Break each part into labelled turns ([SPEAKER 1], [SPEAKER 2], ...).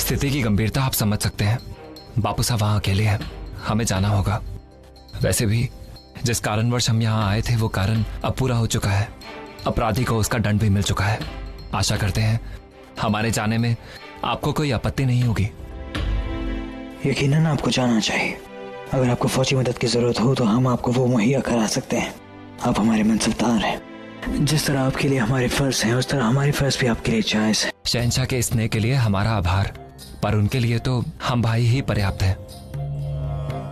[SPEAKER 1] स्थिति की गंभीरता आप समझ सकते हैं। बापू साहब वहां अकेले हैं, हमें जाना होगा। वैसे भी जिस कारणवश हम यहाँ आए थे वो कारण अब पूरा हो चुका है। अपराधी को उसका दंड भी मिल चुका है। आशा करते हैं हमारे जाने में आपको कोई आपत्ति नहीं होगी।
[SPEAKER 2] यकीनन आपको जाना चाहिए। अगर आपको फौजी मदद की जरूरत हो तो हम आपको वो मुहैया करा सकते हैं। आप हमारे मनसबदार हैं। जिस तरह आपके लिए हमारे फर्ज हैं उस तरह हमारे फर्ज भी आपके लिए जायज है।
[SPEAKER 1] शहंशाह के स्नेह के लिए हमारा आभार, पर उनके लिए तो हम भाई ही पर्याप्त हैं।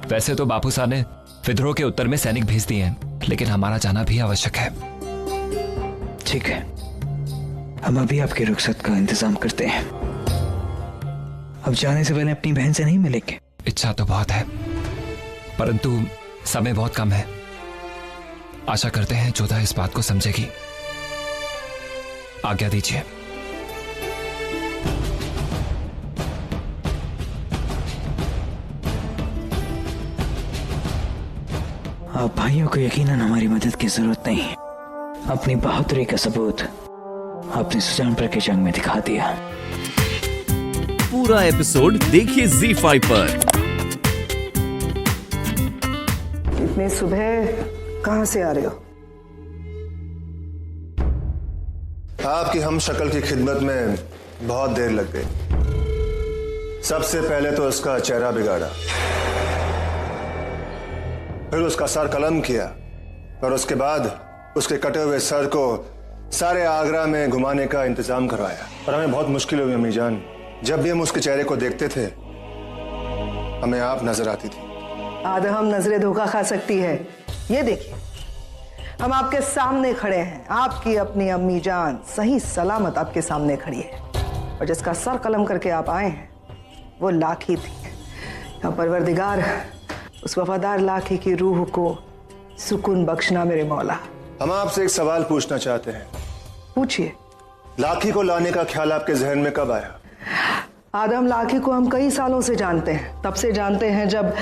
[SPEAKER 1] वैसे तो बापू साहब ने विद्रोह के उत्तर में सैनिक भेज दिए हैं, लेकिन हमारा जाना भी आवश्यक है।
[SPEAKER 2] ठीक है, हम अभी आपकी रुखसत का इंतजाम करते हैं। अब जाने से पहले अपनी बहन से नहीं मिलेंगे।
[SPEAKER 1] इच्छा तो बहुत है, परंतु समय बहुत कम है। आशा करते हैं जोधा इस बात को समझेगी। आज्ञा दीजिए।
[SPEAKER 2] आप भाइयों को यकीनन हमारी मदद की जरूरत नहीं है। अपनी बहादुरी का सबूत आपने सुजानपुर के जंग में दिखा दिया।
[SPEAKER 3] पूरा एपिसोड देखिए ZEE5 पर।
[SPEAKER 4] इतने सुबह कहां से आ रहे हो?
[SPEAKER 5] आपकी हम शक्ल की खिदमत में बहुत देर लग गई। सबसे पहले तो उसका चेहरा बिगाड़ा, फिर उसका सर कलम किया, और उसके बाद उसके कटे हुए सर को सारे आगरा में घुमाने का इंतजाम करवाया। और हमें बहुत मुश्किल हुई अम्मी जान। जब भी हम उसके चेहरे को देखते थे हमें आप नजर आती थी।
[SPEAKER 4] आदम नजरें धोखा खा सकती है। ये देखिए, हम आपके सामने खड़े हैं। आपकी अपनी अम्मी जान सही सलामत आपके सामने खड़ी है, और जिसका सर कलम करके आप आए हैं वो लाखी थी। या परवरदिगार, उस वफादार लाखी की रूह को सुकून बख्शना मेरे मौला।
[SPEAKER 5] हम आपसे एक सवाल पूछना चाहते हैं।
[SPEAKER 4] पूछिए।
[SPEAKER 5] लाखी को लाने का ख्याल आपके जहन में कब आया?
[SPEAKER 4] आदम लाखी को हम कई सालों से जानते हैं। तब से जानते हैं जब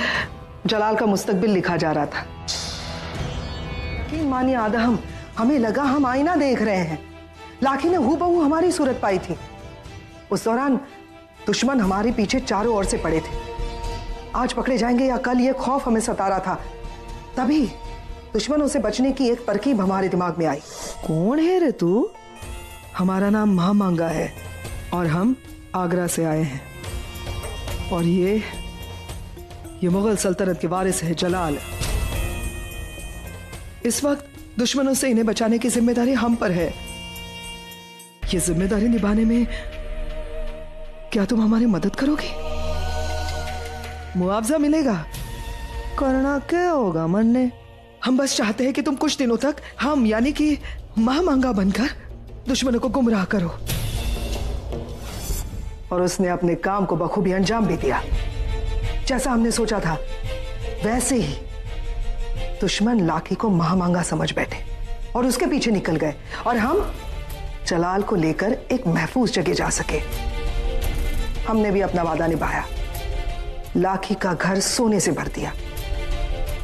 [SPEAKER 4] जलाल का मुस्तकबिल लिखा जा रहा था। यकीन मानिए आदम, हमें लगा हम आईना देख रहे हैं। लाखी ने हूबहू हमारी सूरत पाई थी। उस दौरान दुश्मन हमारे पीछे चारों ओर से पड़े थे। आज पकड़े जाएंगे या कल, ये खौफ हमें सता रहा था। तभी दुश्मनों से बचने की एक तरकीब हमारे दिमाग में आई। कौन है रे तू? हमारा नाम महामांगा है और हम आगरा से आए हैं। और ये मुगल सल्तनत के वारिस है जलाल। इस वक्त दुश्मनों से इन्हें बचाने की जिम्मेदारी हम पर है। ये जिम्मेदारी निभाने में क्या तुम हमारी मदद करोगी? मुआवजा मिलेगा। करना क्या होगा मन ने? हम बस चाहते हैं कि तुम कुछ दिनों तक हम यानी कि महामांगा बनकर दुश्मनों को गुमराह करो। और उसने अपने काम को बखूबी अंजाम भी दिया। जैसा हमने सोचा था वैसे ही दुश्मन लाखी को महामांगा समझ बैठे और उसके पीछे निकल गए, और हम जलाल को लेकर एक महफूज जगह जा सके। हमने भी अपना वादा निभाया। लाखी का घर सोने से भर दिया।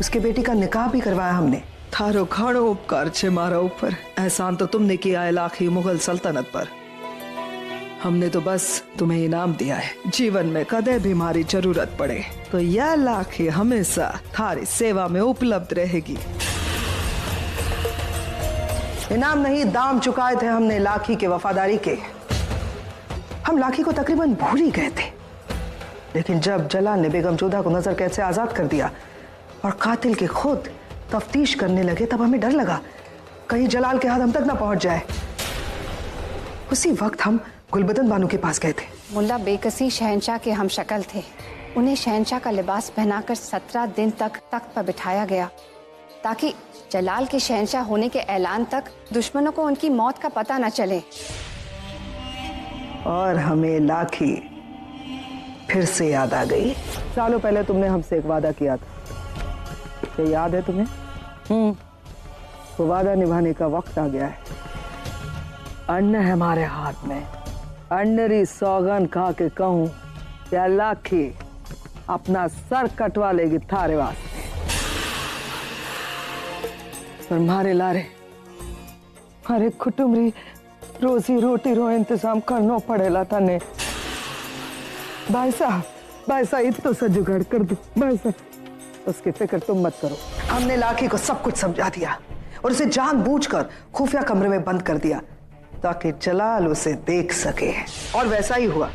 [SPEAKER 4] उसके बेटी का निकाह भी करवाया हमने। थारो खाड़ो उपकार छे मारा ऊपर। एहसान तो तुमने किया है लाखी मुगल सल्तनत पर। हमने तो बस तुम्हें इनाम दिया है। जीवन में कदे भी हमारी जरूरत पड़े तो यह लाखी हमेशा थारी सेवा में उपलब्ध रहेगी। इनाम नहीं, दाम चुकाए थे हमने लाखी के वफादारी के। हम लाखी को तकरीबन भूल ही गए थे, लेकिन जब जलाल ने बेगम जोधा को नजर कैद से आजाद कर दिया और कातिल के खुद तफ्तीश करने लगे, तब हमें डर लगा कहीं जलाल के हाथ हम तक ना पहुंच जाए। उसी वक्त हम गुलबदन बानो के पास गए थे।
[SPEAKER 6] मुल्ला बेकसी शहंशाह के हम शक्ल थे। उन्हें शहंशाह का लिबास पहनाकर 17 दिन तक तख्त पर बिठाया गया, ताकि जलाल के शहंशाह होने के ऐलान तक दुश्मनों को उनकी मौत का पता न चले।
[SPEAKER 4] और हमें लाखी फिर से याद आ गई। सालों पहले तुमने हमसे एक वादा किया था, क्या याद है तुम्हें? वो वादा निभाने का वक्त आ गया है। अन्न है हमारे हाथ में। अन्नरी सौगन खा के कहूं या लाखी अपना सर कटवा लेगी थारे वास्ते। पर मारे लारे हरे कुटुंबरी रोजी रोटी रो इंतजाम करना पड़ेला तने। भाई साहब इतना सा जुगाड़ कर दो भाई साहब। उसकी फिक्र तुम मत करो। हमने लाखी को सब कुछ समझा दिया और उसे जानबूझकर खुफिया कमरे में बंद कर दिया ताकि जलाल उसे देख सके। और वैसा ही हुआ।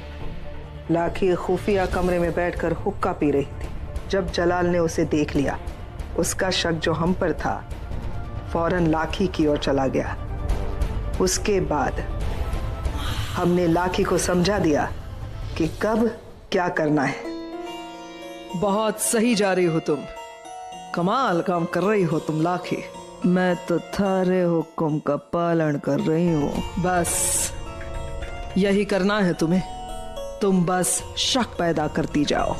[SPEAKER 4] लाखी खुफिया कमरे में बैठकर हुक्का पी रही थी। जब जलाल ने उसे देख लिया, उसका शक जो हम पर था फौरन लाखी की ओर चला गया। उसके बाद हमने लाखी को समझा दिया कि कब क्या करना है। बहुत सही जा रही हो तुम, कमाल काम कर रही हो तुम लाखी। मैं तो थारे हुक्म का पालन कर रही हूँ, बस यही करना है तुम्हें। तुम बस शक पैदा करती जाओ,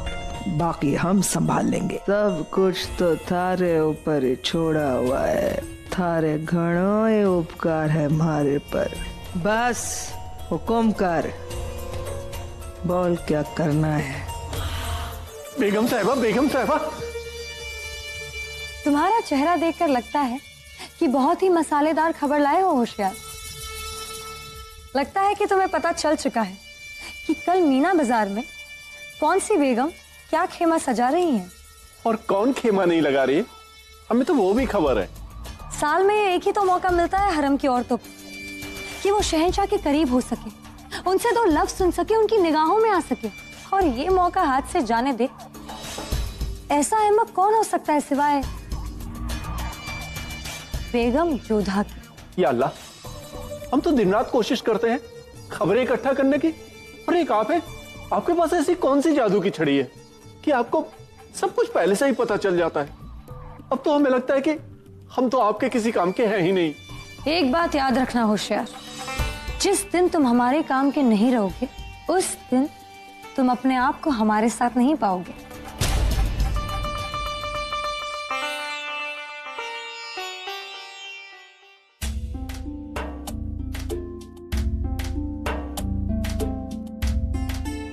[SPEAKER 4] बाकी हम संभाल लेंगे। सब कुछ तो थारे ऊपर ही छोड़ा हुआ है। थारे घणो ही उपकार है हमारे पर। बस हुक्म कर, बोल क्या करना है।
[SPEAKER 7] बेगम साहिबा
[SPEAKER 6] तुम्हारा चेहरा देखकर लगता है कि बहुत ही मसालेदार खबर लाए हो होशियार। लगता है कि तुम्हें पता चल चुका है कि कल मीना बाजार में कौन सी बेगम क्या खेमा सजा रही हैं।
[SPEAKER 7] और कौन खेमा नहीं लगा रही है, हमें तो वो भी खबर है।
[SPEAKER 6] साल में एक ही तो मौका मिलता है हरम की औरतों को कि वो शहंशाह के करीब हो सके, उनसे दो लफ्ज सुन सके, उनकी निगाहों में आ सके। और ये मौका हाथ से जाने दे, ऐसा अहमक कौन हो सकता है सिवाय बेगम जोधा की।
[SPEAKER 7] या अल्लाह, हम तो दिन रात कोशिश करते हैं खबरें इकट्ठा करने की, और एक आप है, आपके पास ऐसी कौन सी जादू की छड़ी है कि आपको सब कुछ पहले से ही पता चल जाता है। अब तो हमें लगता है कि हम तो आपके किसी काम के हैं ही नहीं।
[SPEAKER 6] एक बात याद रखना होशियार, जिस दिन तुम हमारे काम के नहीं रहोगे उस दिन तुम अपने आप को हमारे साथ नहीं पाओगे।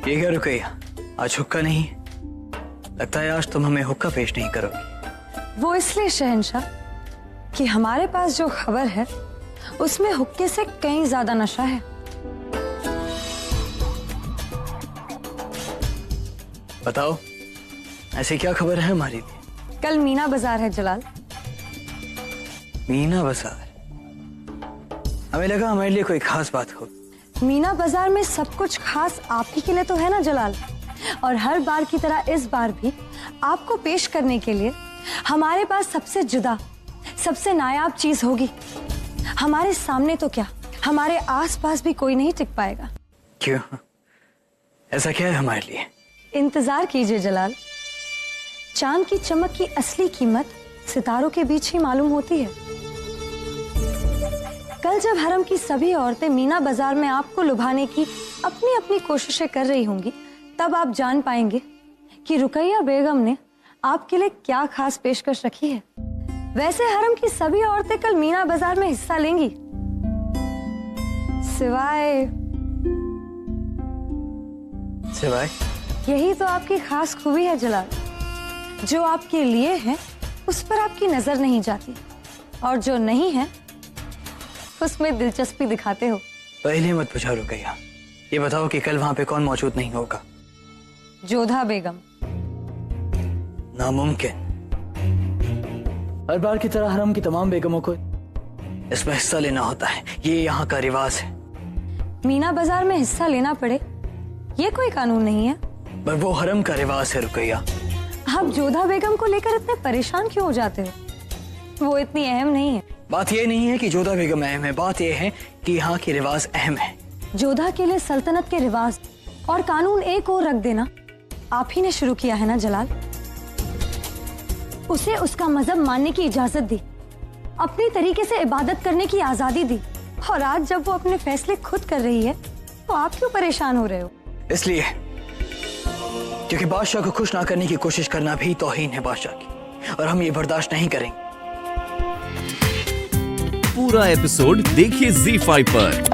[SPEAKER 2] ये क्या रुकैया, आज हुक्का नहीं? लगता है आज तुम हमें हुक्का पेश नहीं करोगी।
[SPEAKER 6] वो इसलिए शहंशाह कि हमारे पास जो खबर है उसमें हुक्के से कहीं ज्यादा नशा है।
[SPEAKER 2] बताओ, ऐसी क्या खबर है हमारे लिए?
[SPEAKER 6] कल मीना बाजार है जलाल।
[SPEAKER 2] मीना बाजार? हमें लगा हमारे लिए कोई खास बात हो।
[SPEAKER 6] मीना बाजार में सब कुछ खास आप ही के लिए तो है ना जलाल। और हर बार की तरह इस बार भी आपको पेश करने के लिए हमारे पास सबसे जुदा, सबसे नायाब चीज होगी। हमारे सामने तो क्या, हमारे आसपास भी कोई नहीं टिक पाएगा।
[SPEAKER 2] क्यों? ऐसा क्या है हमारे लिए?
[SPEAKER 6] इंतजार कीजिए जलाल। चांद की चमक की असली कीमत सितारों के बीच ही मालूम होती है। कल जब हरम की सभी औरतें मीना बाजार में आपको लुभाने की अपनी अपनी कोशिशें कर रही होंगी, तब आप जान पाएंगे कि रुकैया बेगम ने आपके लिए क्या खास पेशकश रखी है। वैसे हरम की सभी औरतें कल मीना बाजार में हिस्सा लेंगी, सिवाय यही तो आपकी खास खूबी है जलाल। जो आपके लिए है उस पर आपकी नजर नहीं जाती, और जो नहीं है उसमें दिलचस्पी दिखाते हो।
[SPEAKER 2] पहले मत पूछा रुकैया, ये बताओ कि कल वहां पे कौन मौजूद नहीं होगा?
[SPEAKER 6] जोधा बेगम।
[SPEAKER 2] नामुमकिन। हर बार की तरह हरम की तमाम बेगमों को इसमें हिस्सा लेना होता है, ये यहाँ का रिवाज है।
[SPEAKER 6] मीना बाजार में हिस्सा लेना पड़े ये कोई कानून नहीं है,
[SPEAKER 2] पर वो हरम का रिवाज है रुकैया।
[SPEAKER 6] आप जोधा बेगम को लेकर इतने परेशान क्यों हो जाते हो? वो इतनी अहम नहीं है।
[SPEAKER 2] बात ये नहीं है कि जोधा बेगम अहम है, बात ये है कि यहाँ के रिवाज अहम है।
[SPEAKER 6] जोधा के लिए सल्तनत के रिवाज और कानून एक और रख देना आप ही ने शुरू किया है ना जलाल। उसे उसका मजहब मानने की इजाजत दी, अपनी तरीके से इबादत करने की आजादी दी, और आज जब वो अपने फैसले खुद कर रही है तो आप क्यों परेशान हो रहे हो?
[SPEAKER 2] इसलिए क्योंकि बादशाह को खुश ना करने की कोशिश करना भी तौहीन है बादशाह की, और हम ये बर्दाश्त नहीं करेंगे।
[SPEAKER 3] पूरा एपिसोड देखिए ZEE5 पर।